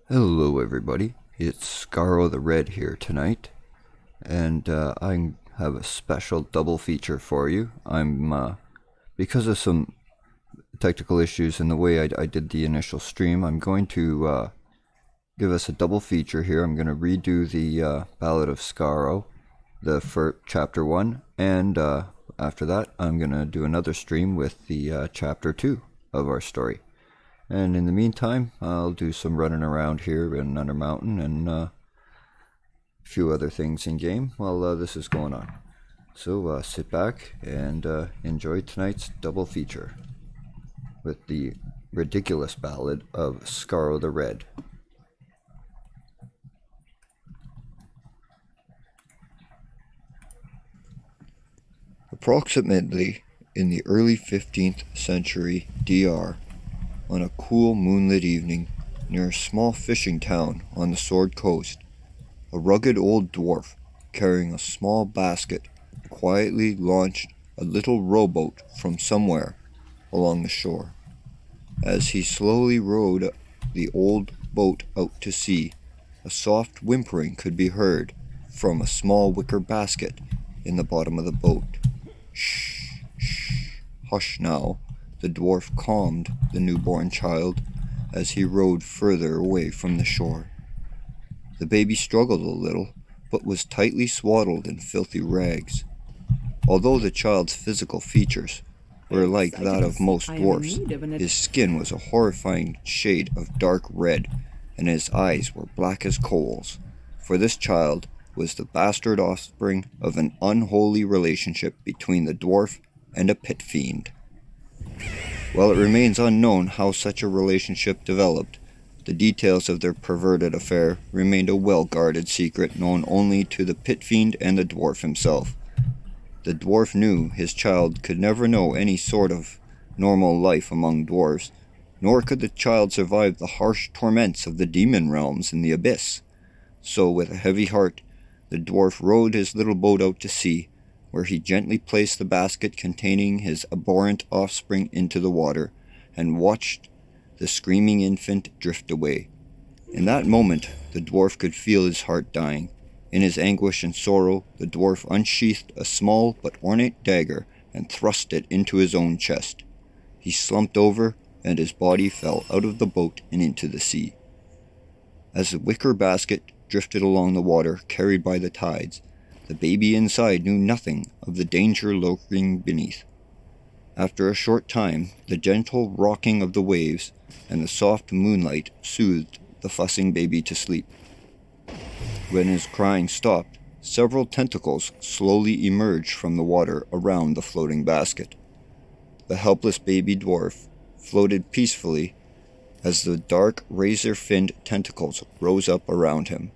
Hello, everybody. It's Skaaro the Red here tonight, and I have a special double feature for you. Because of some technical issues in the way I did the initial stream, I'm going to give us a double feature here. I'm going to redo the Ballad of Skaaro, the first chapter 1, and after that, I'm going to do another stream with the chapter 2 of our story. And in the meantime, I'll do some running around here in Under Mountain and a few other things in game while this is going on. So sit back and enjoy tonight's double feature with the ridiculous ballad of Skaaro the Red. Approximately in the early 15th century DR, on a cool moonlit evening near a small fishing town on the Sword Coast, a rugged old dwarf carrying a small basket quietly launched a little rowboat from somewhere along the shore. As he slowly rowed the old boat out to sea, a soft whimpering could be heard from a small wicker basket in the bottom of the boat. Shh, shh, hush now. The dwarf calmed the newborn child as he rowed further away from the shore. The baby struggled a little, but was tightly swaddled in filthy rags. Although the child's physical features were like that of most dwarfs, his skin was a horrifying shade of dark red, and his eyes were black as coals, for this child was the bastard offspring of an unholy relationship between the dwarf and a pit fiend. While it remains unknown how such a relationship developed, the details of their perverted affair remained a well-guarded secret known only to the pit fiend and the dwarf himself. The dwarf knew his child could never know any sort of normal life among dwarves, nor could the child survive the harsh torments of the demon realms in the abyss. So, with a heavy heart, the dwarf rowed his little boat out to sea, where he gently placed the basket containing his abhorrent offspring into the water, and watched the screaming infant drift away. In that moment, the dwarf could feel his heart dying. In his anguish and sorrow, the dwarf unsheathed a small but ornate dagger and thrust it into his own chest. He slumped over, and his body fell out of the boat and into the sea. As the wicker basket drifted along the water, carried by the tides, the baby inside knew nothing of the danger lurking beneath. After a short time, the gentle rocking of the waves and the soft moonlight soothed the fussing baby to sleep. When his crying stopped, several tentacles slowly emerged from the water around the floating basket. The helpless baby dwarf floated peacefully as the dark, razor-finned tentacles rose up around him.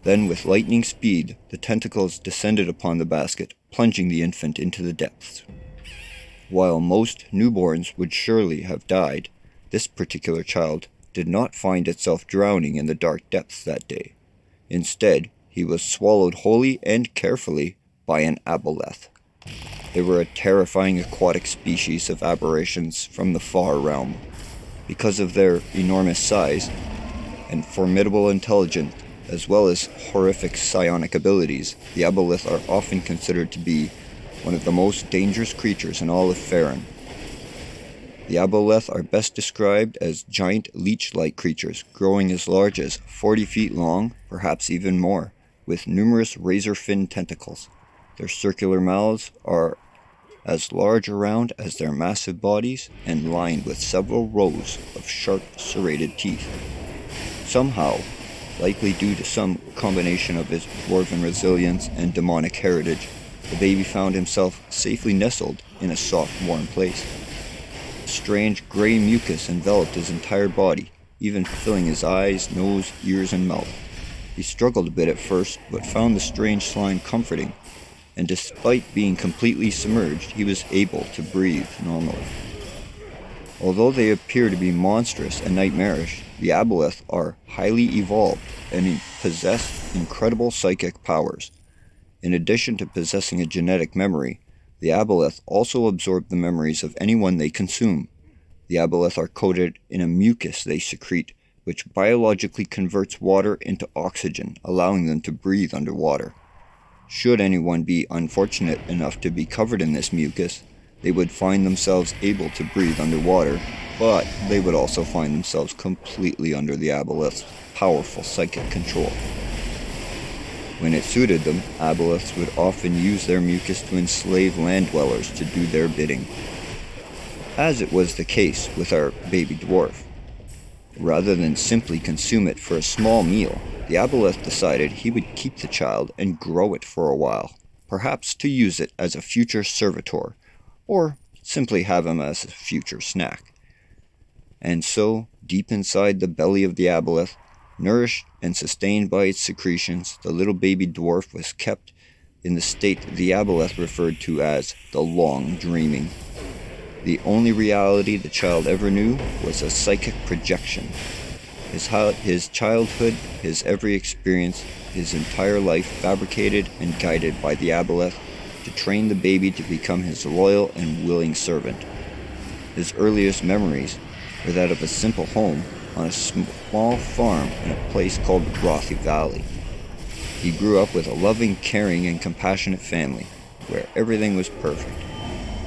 Then, with lightning speed, the tentacles descended upon the basket, plunging the infant into the depths. While most newborns would surely have died, this particular child did not find itself drowning in the dark depths that day. Instead, he was swallowed wholly and carefully by an aboleth. They were a terrifying aquatic species of aberrations from the far realm. Because of their enormous size and formidable intelligence, as well as horrific psionic abilities, the aboleth are often considered to be one of the most dangerous creatures in all of Faerun. The aboleth are best described as giant leech-like creatures, growing as large as 40 feet long, perhaps even more, with numerous razor-finned tentacles. Their circular mouths are as large around as their massive bodies and lined with several rows of sharp serrated teeth. Somehow, likely due to some combination of his dwarven resilience and demonic heritage, the baby found himself safely nestled in a soft, warm place. A strange gray mucus enveloped his entire body, even filling his eyes, nose, ears, and mouth. He struggled a bit at first, but found the strange slime comforting, and despite being completely submerged, he was able to breathe normally. Although they appear to be monstrous and nightmarish, the aboleth are highly evolved and possess incredible psychic powers. In addition to possessing a genetic memory, the aboleth also absorb the memories of anyone they consume. The aboleth are coated in a mucus they secrete which biologically converts water into oxygen, allowing them to breathe underwater. Should anyone be unfortunate enough to be covered in this mucus, they would find themselves able to breathe underwater, but they would also find themselves completely under the aboleth's powerful psychic control. When it suited them, aboleths would often use their mucus to enslave land dwellers to do their bidding, as it was the case with our baby dwarf. Rather than simply consume it for a small meal, the aboleth decided he would keep the child and grow it for a while, perhaps to use it as a future servitor, or simply have him as a future snack. And so, deep inside the belly of the aboleth, nourished and sustained by its secretions, the little baby dwarf was kept in the state the aboleth referred to as the long dreaming. The only reality the child ever knew was a psychic projection. His childhood, his every experience, his entire life fabricated and guided by the aboleth to train the baby to become his loyal and willing servant. His earliest memories were that of a simple home on a small farm in a place called Rothy Valley. He grew up with a loving, caring, and compassionate family, where everything was perfect.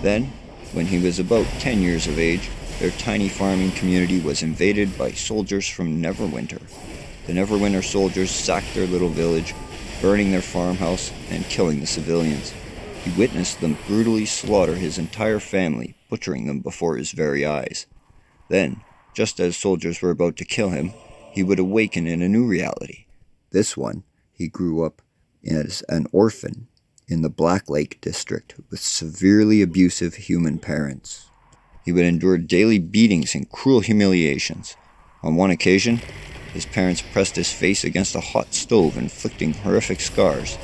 Then, when he was about 10 years of age, their tiny farming community was invaded by soldiers from Neverwinter. The Neverwinter soldiers sacked their little village, burning their farmhouse and killing the civilians. He witnessed them brutally slaughter his entire family, butchering them before his very eyes. Then, just as soldiers were about to kill him, he would awaken in a new reality. This one, he grew up as an orphan in the Black Lake district with severely abusive human parents. He would endure daily beatings and cruel humiliations. On one occasion, his parents pressed his face against a hot stove, inflicting horrific scars.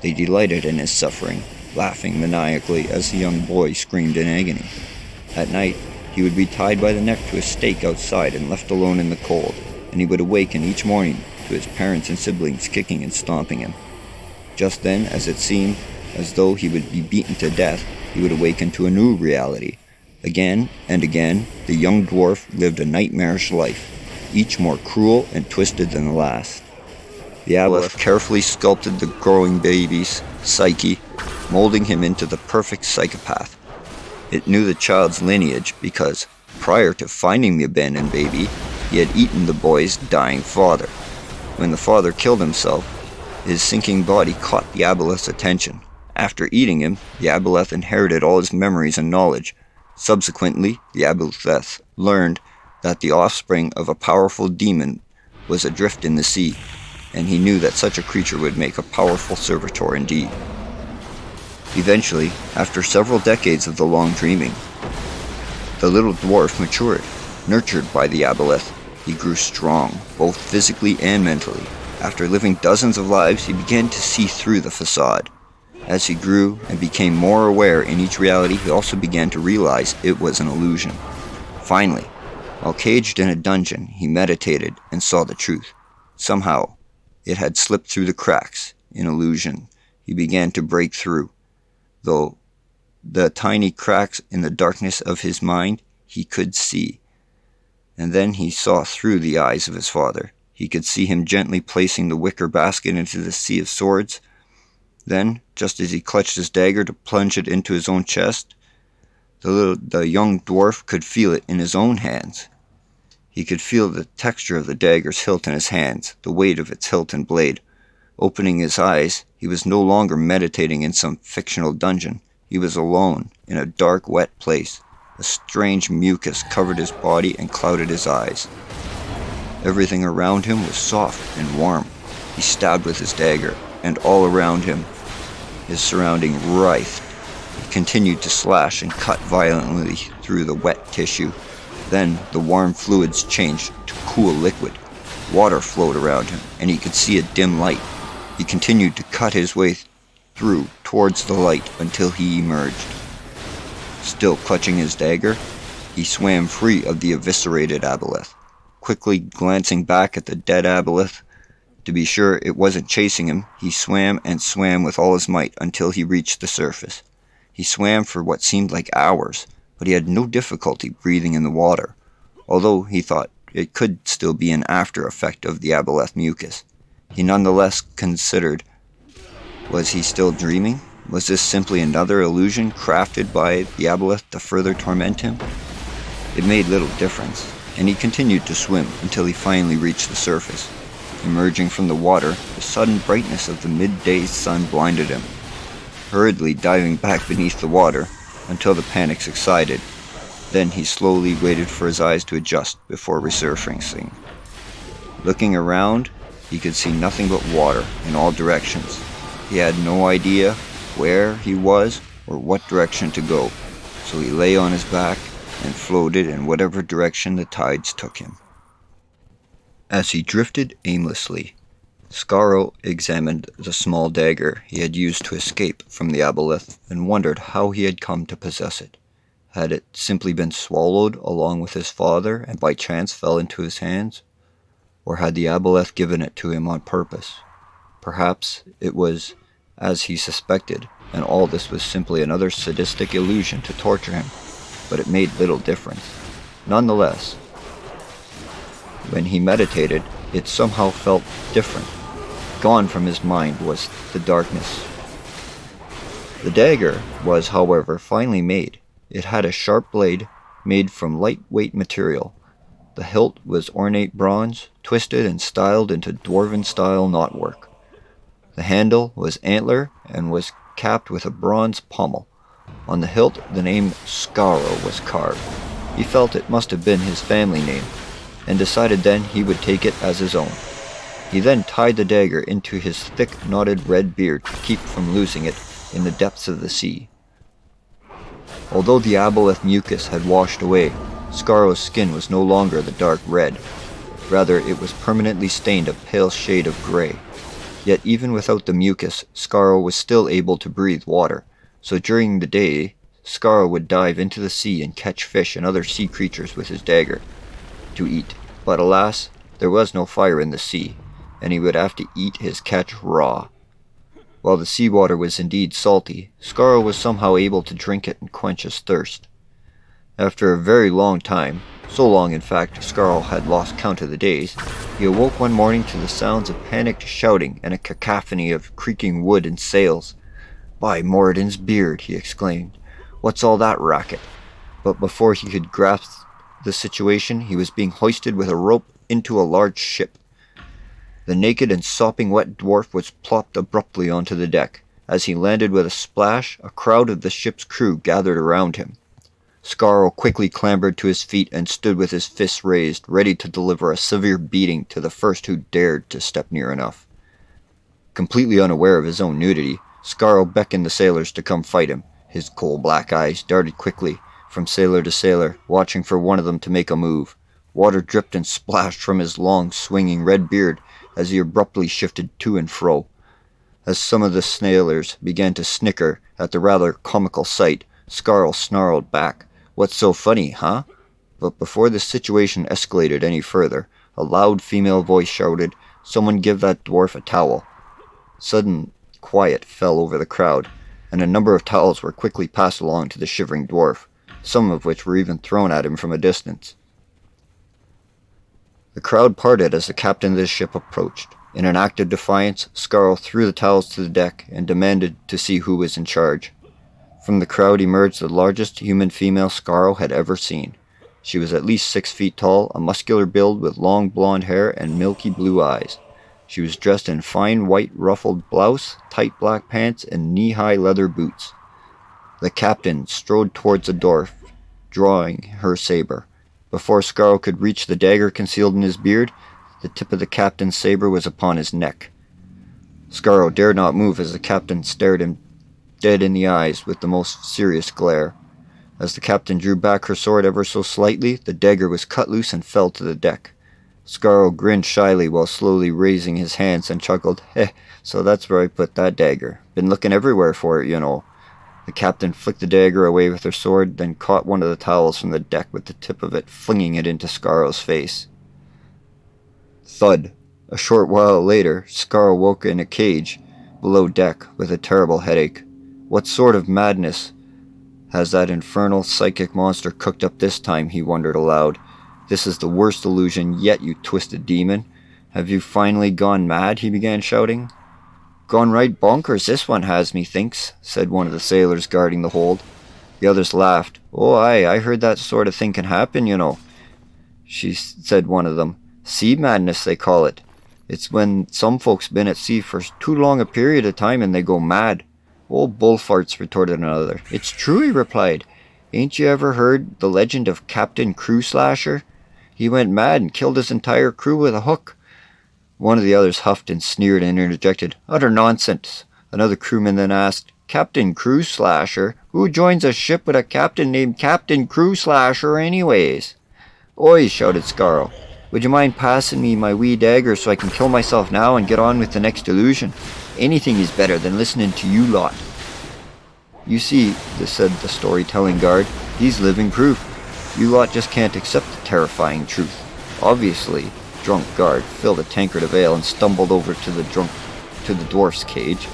They delighted in his suffering, laughing maniacally as the young boy screamed in agony. At night, he would be tied by the neck to a stake outside and left alone in the cold, and he would awaken each morning to his parents and siblings kicking and stomping him. Just then, as it seemed as though he would be beaten to death, he would awaken to a new reality. Again and again, the young dwarf lived a nightmarish life, each more cruel and twisted than the last. The aboleth carefully sculpted the growing baby's psyche, molding him into the perfect psychopath. It knew the child's lineage because, prior to finding the abandoned baby, he had eaten the boy's dying father. When the father killed himself, his sinking body caught the aboleth's attention. After eating him, the aboleth inherited all his memories and knowledge. Subsequently, the aboleth learned that the offspring of a powerful demon was adrift in the sea, and he knew that such a creature would make a powerful servitor indeed. Eventually, after several decades of the long dreaming, the little dwarf matured. Nurtured by the aboleth, he grew strong, both physically and mentally. After living dozens of lives, he began to see through the facade. As he grew and became more aware in each reality, he also began to realize it was an illusion. Finally, while caged in a dungeon, he meditated and saw the truth. Somehow, it had slipped through the cracks. In illusion, he began to break through. Though the tiny cracks in the darkness of his mind, he could see. And then he saw through the eyes of his father. He could see him gently placing the wicker basket into the sea of swords. Then, just as he clutched his dagger to plunge it into his own chest, the young dwarf could feel it in his own hands. He could feel the texture of the dagger's hilt in his hands, the weight of its hilt and blade. Opening his eyes, he was no longer meditating in some fictional dungeon. He was alone, in a dark, wet place. A strange mucus covered his body and clouded his eyes. Everything around him was soft and warm. He stabbed with his dagger, and all around him, his surrounding writhed. He continued to slash and cut violently through the wet tissue. Then the warm fluids changed to cool liquid. Water flowed around him, and he could see a dim light. He continued to cut his way through towards the light until he emerged. Still clutching his dagger, he swam free of the eviscerated aboleth. Quickly glancing back at the dead aboleth, to be sure it wasn't chasing him, he swam and swam with all his might until he reached the surface. He swam for what seemed like hours, but he had no difficulty breathing in the water. Although he thought it could still be an after effect of the aboleth mucus. He nonetheless considered, was he still dreaming? Was this simply another illusion crafted by the aboleth to further torment him? It made little difference, and he continued to swim until he finally reached the surface. Emerging from the water, the sudden brightness of the midday sun blinded him. Hurriedly diving back beneath the water until the panic subsided, then he slowly waited for his eyes to adjust before resurfacing. Looking around, he could see nothing but water in all directions. He had no idea where he was or what direction to go, so he lay on his back and floated in whatever direction the tides took him. As he drifted aimlessly, Skaaro examined the small dagger he had used to escape from the aboleth and wondered how he had come to possess it. Had it simply been swallowed along with his father and by chance fell into his hands? Or had the aboleth given it to him on purpose? Perhaps it was as he suspected, and all this was simply another sadistic illusion to torture him, but it made little difference. Nonetheless, when he meditated, it somehow felt different. Gone from his mind was the darkness. The dagger was, however, finely made. It had a sharp blade made from lightweight material. The hilt was ornate bronze, twisted and styled into dwarven-style knotwork. The handle was antler and was capped with a bronze pommel. On the hilt, the name Skaaro was carved. He felt it must have been his family name, and decided then he would take it as his own. He then tied the dagger into his thick, knotted red beard to keep from losing it in the depths of the sea. Although the aboleth mucus had washed away, Skaaro's skin was no longer the dark red. Rather, it was permanently stained a pale shade of gray. Yet even without the mucus, Skaaro was still able to breathe water, so during the day, Skaaro would dive into the sea and catch fish and other sea creatures with his dagger to eat. But alas, there was no fire in the sea, and he would have to eat his catch raw. While the seawater was indeed salty, Skaaro was somehow able to drink it and quench his thirst. After a very long time, so long in fact Skaaro had lost count of the days, he awoke one morning to the sounds of panicked shouting and a cacophony of creaking wood and sails. "By Moradin's beard," he exclaimed, "what's all that racket?" But before he could grasp the situation, he was being hoisted with a rope into a large ship. The naked and sopping wet dwarf was plopped abruptly onto the deck. As he landed with a splash, a crowd of the ship's crew gathered around him. Skaaro quickly clambered to his feet and stood with his fists raised, ready to deliver a severe beating to the first who dared to step near enough. Completely unaware of his own nudity, Skaaro beckoned the sailors to come fight him. His coal-black eyes darted quickly from sailor to sailor, watching for one of them to make a move. Water dripped and splashed from his long, swinging red beard as he abruptly shifted to and fro. As some of the sailors began to snicker at the rather comical sight, Skaaro snarled back, "What's so funny, huh?" But before the situation escalated any further, a loud female voice shouted, "Someone give that dwarf a towel." Sudden quiet fell over the crowd, and a number of towels were quickly passed along to the shivering dwarf, some of which were even thrown at him from a distance. The crowd parted as the captain of the ship approached. In an act of defiance, Skaaro threw the towels to the deck and demanded to see who was in charge. From the crowd emerged the largest human female Skaaro had ever seen. She was at least 6 feet tall, a muscular build with long blonde hair and milky blue eyes. She was dressed in fine white ruffled blouse, tight black pants, and knee-high leather boots. The captain strode towards the dwarf, drawing her saber. Before Skaaro could reach the dagger concealed in his beard, the tip of the captain's saber was upon his neck. Skaaro dared not move as the captain stared him dead in the eyes with the most serious glare. As the captain drew back her sword ever so slightly, the dagger was cut loose and fell to the deck. Skaaro grinned shyly while slowly raising his hands and chuckled, "So that's where I put that dagger. Been looking everywhere for it, you know." The captain flicked the dagger away with her sword, then caught one of the towels from the deck with the tip of it, flinging it into Skaaro's face. Thud. A short while later, Skaaro woke in a cage below deck with a terrible headache. What sort of madness has that infernal psychic monster cooked up this time, he wondered aloud. "This is the worst illusion yet, you twisted demon. Have you finally gone mad?" he began shouting. "Gone right bonkers this one has, methinks," said one of the sailors guarding the hold. The others laughed. "Oh, aye, I heard that sort of thing can happen, you know," said one of them. "Sea madness, they call it. It's when some folks been at sea for too long a period of time and they go mad." "Old bullfarts," retorted another. "It's true," he replied. "Ain't you ever heard the legend of Captain Crew Slasher? He went mad and killed his entire crew with a hook." One of the others huffed and sneered and interjected, "Utter nonsense." Another crewman then asked, "Captain Crew Slasher? Who joins a ship with a captain named Captain Crew Slasher anyways?" "Oi," shouted Skaaro, "would you mind passing me my wee dagger so I can kill myself now and get on with the next illusion? Anything is better than listening to you lot." "You see," said the storytelling guard, "he's living proof. You lot just can't accept the terrifying truth." Obviously, drunk guard filled a tankard of ale and stumbled over to the dwarf's cage.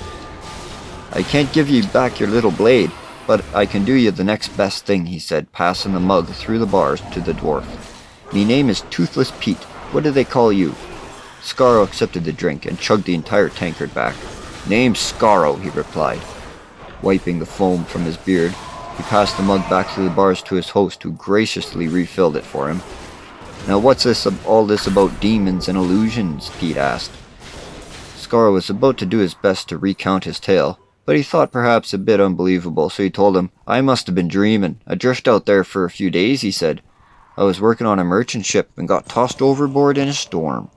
"I can't give you back your little blade, but I can do you the next best thing," he said, passing the mug through the bars to the dwarf. "Me name is Toothless Pete. What do they call you?" Skaaro accepted the drink and chugged the entire tankard back. "Name's Skaaro," he replied, wiping the foam from his beard. He passed the mug back through the bars to his host, who graciously refilled it for him. "Now what's all this about demons and illusions?" Pete asked. Skaaro was about to do his best to recount his tale, but he thought perhaps a bit unbelievable, so he told him, "I must have been dreaming. I drifted out there for a few days," he said. "I was working on a merchant ship and got tossed overboard in a storm."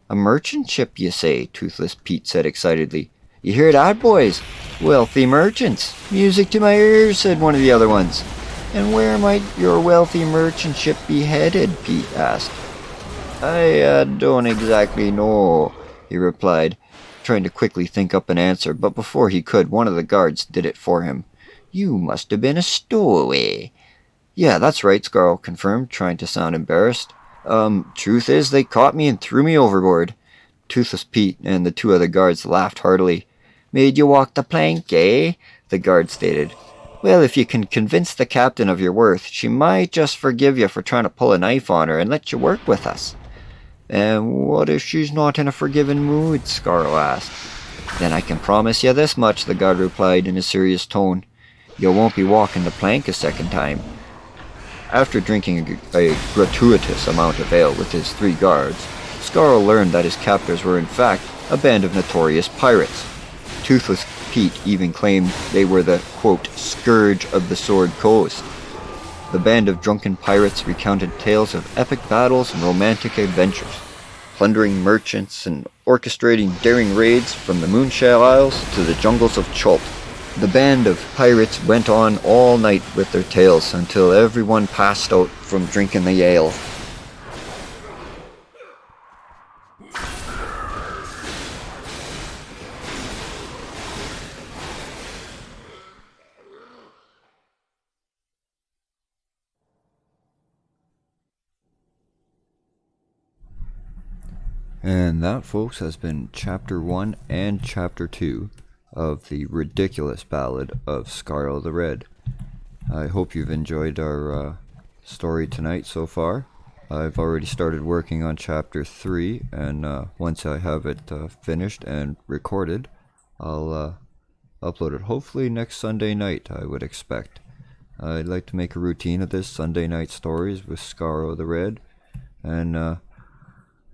"A merchant ship, you say?" Toothless Pete said excitedly. "You hear that, boys? Wealthy merchants." "Music to my ears," said one of the other ones. "And where might your wealthy merchant ship be headed?" Pete asked. "I don't exactly know," he replied, trying to quickly think up an answer, but before he could, one of the guards did it for him. "You must have been a stowaway." "Yeah, that's right," Skaaro confirmed, trying to sound embarrassed. Truth is, they caught me and threw me overboard." Toothless Pete and the two other guards laughed heartily. "Made you walk the plank, eh?" the guard stated. "Well, if you can convince the captain of your worth, she might just forgive you for trying to pull a knife on her and let you work with us." "And what if she's not in a forgiving mood?" Skaaro asked. "Then I can promise you this much," the guard replied in a serious tone. "You won't be walking the plank a second time." After drinking a gratuitous amount of ale with his three guards, Skaaro learned that his captors were in fact a band of notorious pirates. Toothless Pete even claimed they were the, quote, "scourge of the Sword Coast." The band of drunken pirates recounted tales of epic battles and romantic adventures, plundering merchants and orchestrating daring raids from the Moonshell Isles to the jungles of Chult. The band of pirates went on all night with their tales until everyone passed out from drinking the ale. And that, folks, has been Chapter 1 and Chapter 2 of the ridiculous Ballad of Skaaro the Red. I hope you've enjoyed our story tonight so far. I've already started working on Chapter 3, and once I have it finished and recorded, I'll upload it hopefully next Sunday night, I would expect. I'd like to make a routine of this, Sunday night stories with Skaaro the Red, and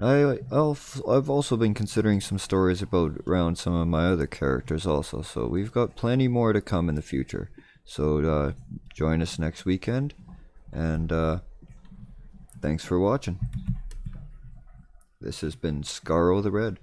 I've also been considering some stories around some of my other characters also, so we've got plenty more to come in the future. So join us next weekend, and thanks for watching. This has been Skaaro the Red.